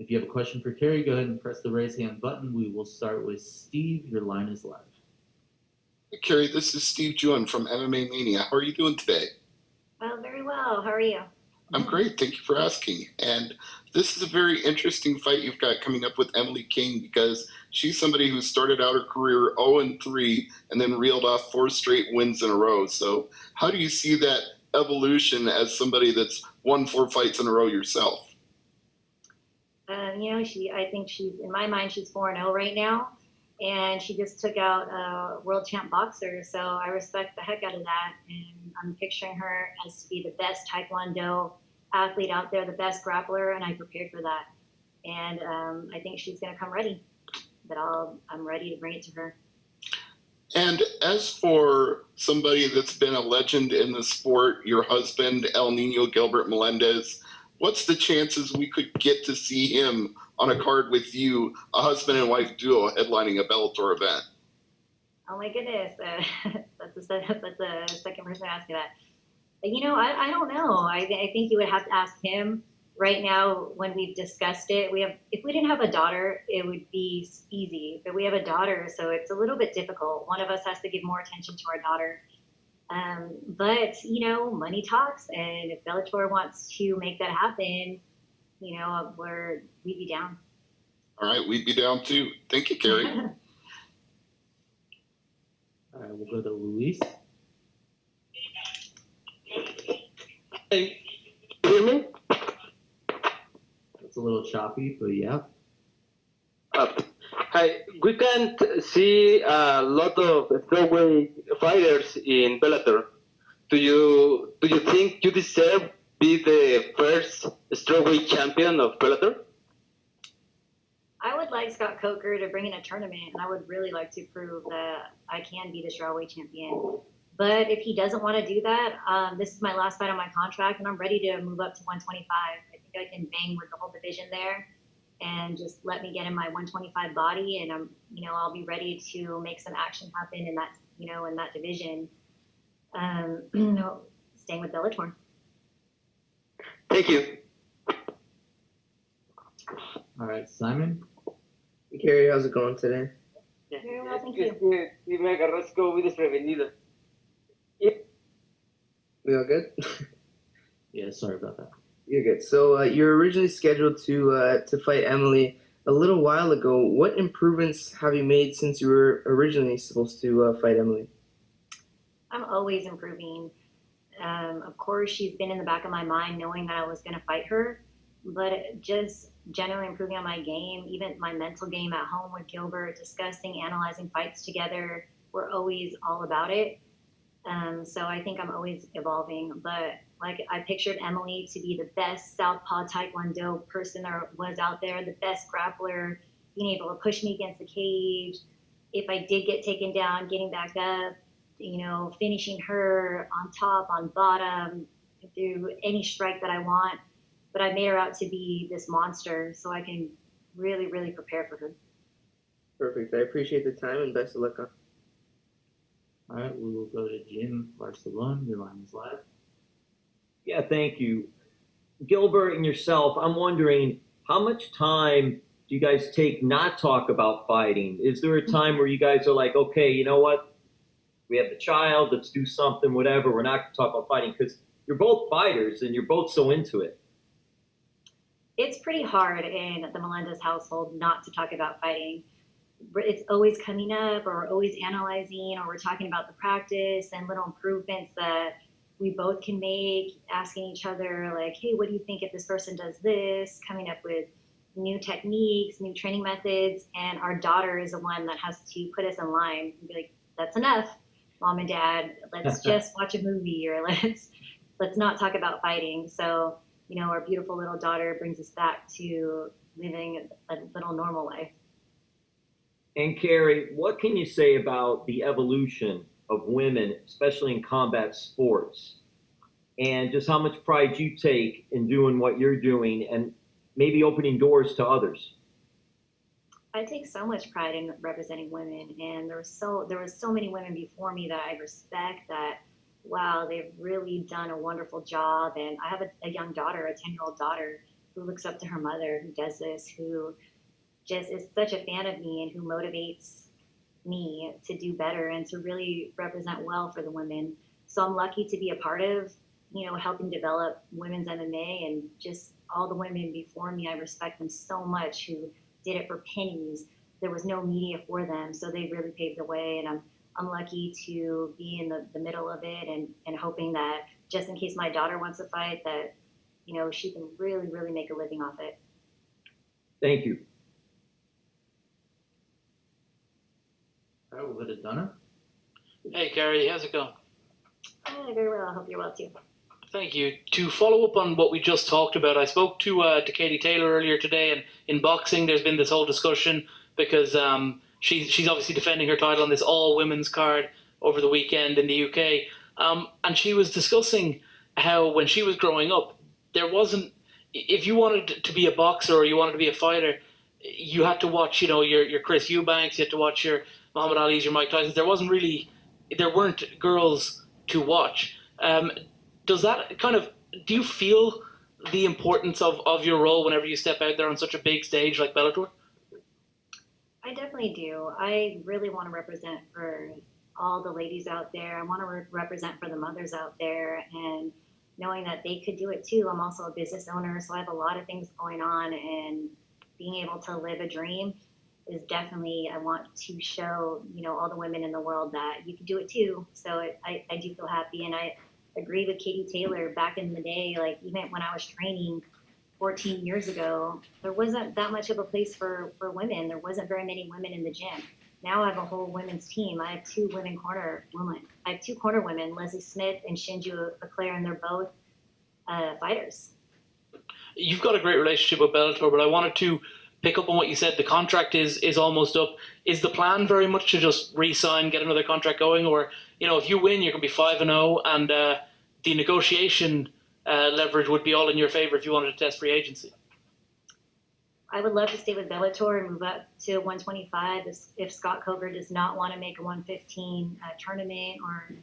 If you have a question for Keri, go ahead and press the raise hand button. We will start with Steve. Your line is live. Hey, Keri, this is Steve Jewin from MMA Mania. How are you doing today? Oh, very well. How are you? I'm great. Thank you for asking. And this is a very interesting fight you've got coming up with Emily King because she's somebody who started out her career 0-3 and then reeled off 4 straight wins in a row. So how do you see that evolution as somebody that's won 4 fights in a row yourself? I think in my mind, she's 4-0 right now. And she just took out a world champ boxer. So I respect the heck out of that. And I'm picturing her as to be the best Taekwondo athlete out there, the best grappler, and I prepared for that. And I think she's going to come ready. But I'm ready to bring it to her. And as for somebody that's been a legend in the sport, your husband, El Nino Gilbert Melendez, what's the chances we could get to see him on a card with you, a husband and wife duo headlining a Bellator event? Oh my goodness, that's the second person asking that. I don't know. I think you would have to ask him. Right now, when we've discussed it, if we didn't have a daughter, it would be easy. But we have a daughter, so it's a little bit difficult. One of us has to give more attention to our daughter. But money talks, and if Bellator wants to make that happen, we'd be down. All right, we'd be down too. Thank you, Keri. All right, we'll go to Luis. Hey, you hear me? It's a little choppy, but yeah. Hi, we can't see a lot of strawweight fighters in Bellator. Do you think you deserve be the first strawweight champion of Bellator? I would like Scott Coker to bring in a tournament, and I would really like to prove that I can be the strawweight champion. But if he doesn't want to do that, this is my last fight on my contract, and I'm ready to move up to 125. I think I can bang with the whole division there, and just let me get in my 125 body, and I'll be ready to make some action happen in that, in that division. Staying with Bellator. Thank you. All right, Simon. Hey, Keri, how's it going today? Very well, thank you. Sí, me agarraste muy desprevenido. We all good? Yeah, sorry about that. You're good. So you're originally scheduled to fight Emily a little while ago. What improvements have you made since you were originally supposed to fight Emily? I'm always improving. Of course, she's been in the back of my mind knowing that I was going to fight her, but just generally improving on my game, even my mental game at home with Gilbert, discussing, analyzing fights together. We're always all about it. So I think I'm always evolving. But like I pictured Emily to be the best Southpaw Taekwondo person there was out there, the best grappler, being able to push me against the cage. If I did get taken down, getting back up, finishing her on top, on bottom, through any strike that I want. But I made her out to be this monster, so I can really, really prepare for her. Perfect. I appreciate the time and best of luck. All right, we will go to Jim Barcelona. Your line is live. Yeah, thank you. Gilbert and yourself, I'm wondering, how much time do you guys take not talk about fighting? Is there a time where you guys are like, okay, you know what? We have the child, let's do something, whatever. We're not going to talk about fighting, because you're both fighters and you're both so into it. It's pretty hard in the Melendez household not to talk about fighting. It's always coming up, or we're always analyzing, or we're talking about the practice and little improvements that we both can make, asking each other like, hey, what do you think if this person does this? Coming up with new techniques, new training methods. And our daughter is the one that has to put us in line and be like, that's enough, mom and dad, let's just watch a movie, or let's not talk about fighting. So, our beautiful little daughter brings us back to living a little normal life. And Keri, what can you say about the evolution of women, especially in combat sports, and just how much pride you take in doing what you're doing and maybe opening doors to others? I take so much pride in representing women, and there was so many women before me that I respect that. Wow, they've really done a wonderful job. And I have a young daughter, a 10-year-old daughter, who looks up to her mother, who does this, who just is such a fan of me and who motivates me to do better and to really represent well for the women. So I'm lucky to be a part of, helping develop women's MMA, and just all the women before me. I respect them so much, who did it for pennies. There was no media for them, so they really paved the way. And I'm lucky to be in the middle of it, and hoping that just in case my daughter wants to fight, that she can really, really make a living off it. Thank you. All right, we'll go to Donna. Hey, Keri, how's it going? Hi, very well. I hope you're well too. Thank you. To follow up on what we just talked about, I spoke to Keri Taylor earlier today, and in boxing, there's been this whole discussion because she's obviously defending her title on this all-women's card over the weekend in the UK, and she was discussing how when she was growing up, there wasn't. If you wanted to be a boxer or you wanted to be a fighter, you had to watch, your Chris Eubanks, you had to watch your Muhammad Ali's, your Mike Tyson's. There weren't girls to watch. Does that do you feel the importance of your role whenever you step out there on such a big stage like Bellator? I definitely do. I really want to represent for all the ladies out there. I want to represent for the mothers out there, and knowing that they could do it too. I'm also a business owner, so I have a lot of things going on, and being able to live a dream is definitely, I want to show, all the women in the world that you can do it too. So I do feel happy, and I agree with Keri Taylor. Back in the day, like even when I was training 14 years ago, there wasn't that much of a place for women. There wasn't very many women in the gym. Now I have a whole women's team. I have two corner women, Leslie Smith and Shinju Eclair, and they're both fighters. You've got a great relationship with Bellator, but I wanted to pick up on what you said. The contract is almost up. Is the plan very much to just re-sign, get another contract going, or if you win, you're going to be 5-0, and the negotiation leverage would be all in your favor if you wanted to test free agency? I would love to stay with Bellator and move up to 125 if Scott Coker does not want to make a 115 tournament or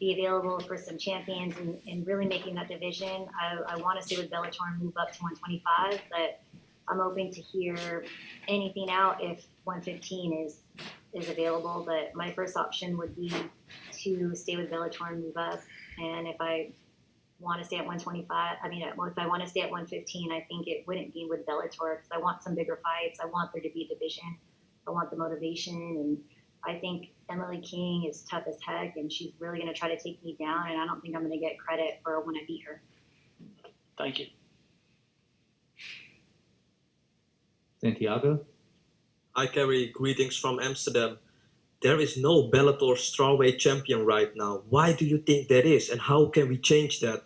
be available for some champions and really making that division. I want to stay with Bellator and move up to 125, but I'm open to hear anything out if 115 is available. But my first option would be to stay with Bellator and move up. And if I want to stay at 125, if I want to stay at 115, I think it wouldn't be with Bellator, because I want some bigger fights. I want there to be a division. I want the motivation, and I think Emily King is tough as heck, and she's really going to try to take me down, and I don't think I'm going to get credit for when I beat her. Thank you. Santiago. Hi, Keri. Greetings from Amsterdam. There is no Bellator strawweight champion right now. Why do you think that is, and how can we change that?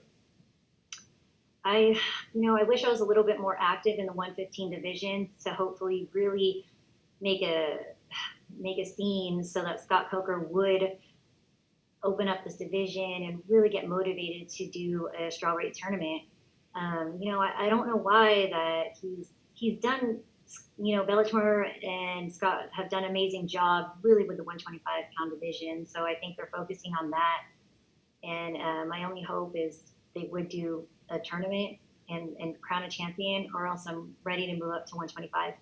I wish I was a little bit more active in the 115 division to hopefully really make a scene so that Scott Coker would open up this division and really get motivated to do a strawweight tournament. I don't know why that he's done. Bellator and Scott have done an amazing job really with the 125-pound division. So I think they're focusing on that. And my only hope is they would do a tournament and crown a champion, or else I'm ready to move up to 125.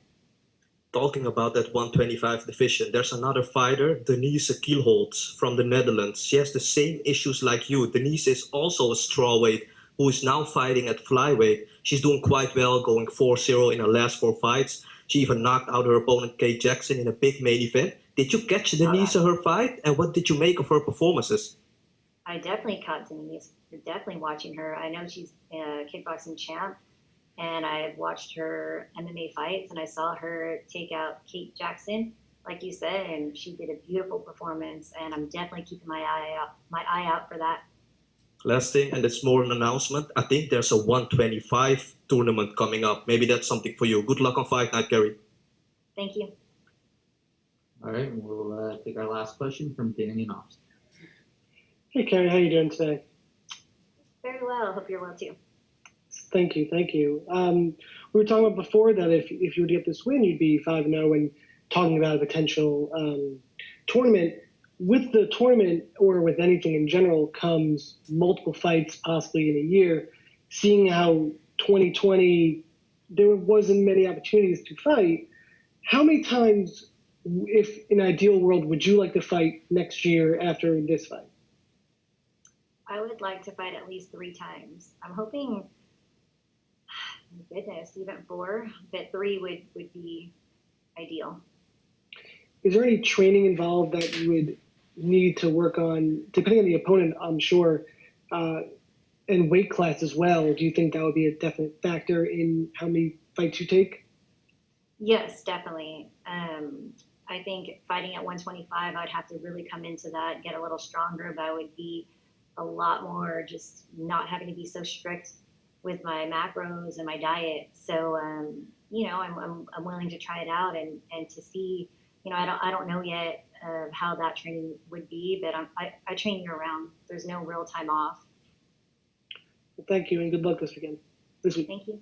Talking about that 125 division, there's another fighter, Denise Kielholtz from the Netherlands. She has the same issues like you. Denise is also a strawweight who is now fighting at flyweight. She's doing quite well, going 4-0 in her last 4 fights. She even knocked out her opponent, Kate Jackson, in a big main event. Did you catch Denise in her fight, and what did you make of her performances? I definitely caught Denise. Definitely watching her. I know she's a kickboxing champ, and I've watched her MMA fights, and I saw her take out Kate Jackson, like you said, and she did a beautiful performance, and I'm definitely keeping my eye out for that. Last thing, and it's more an announcement. I think there's a 125 tournament coming up. Maybe that's something for you. Good luck on Fight Night, Keri. Thank you. All right, we'll take our last question from Danny Knopf. Hey, Keri, how you doing today? Very well. Hope you're well too. Thank you. We were talking about before that if you would get this win, you'd be 5-0, and talking about a potential tournament. With the tournament, or with anything in general, comes multiple fights possibly in a year. Seeing how 2020 there wasn't many opportunities to fight. How many times, if in an ideal world, would you like to fight next year after this fight? I would like to fight at least 3 times. I'm hoping, goodness, even 4, but 3 would be ideal. Is there any training involved that you would need to work on, depending on the opponent, I'm sure, and weight class as well? Do you think that would be a definite factor in how many fights you take? Yes, definitely. I think fighting at 125, I'd have to really come into that, get a little stronger, but I would be a lot more just not having to be so strict with my macros and my diet. So, you know, I'm willing to try it out and to see, you know, I don't know yet how that training would be, but I train year round. There's no real time off. Well, thank you and good luck this weekend. This week. Thank you.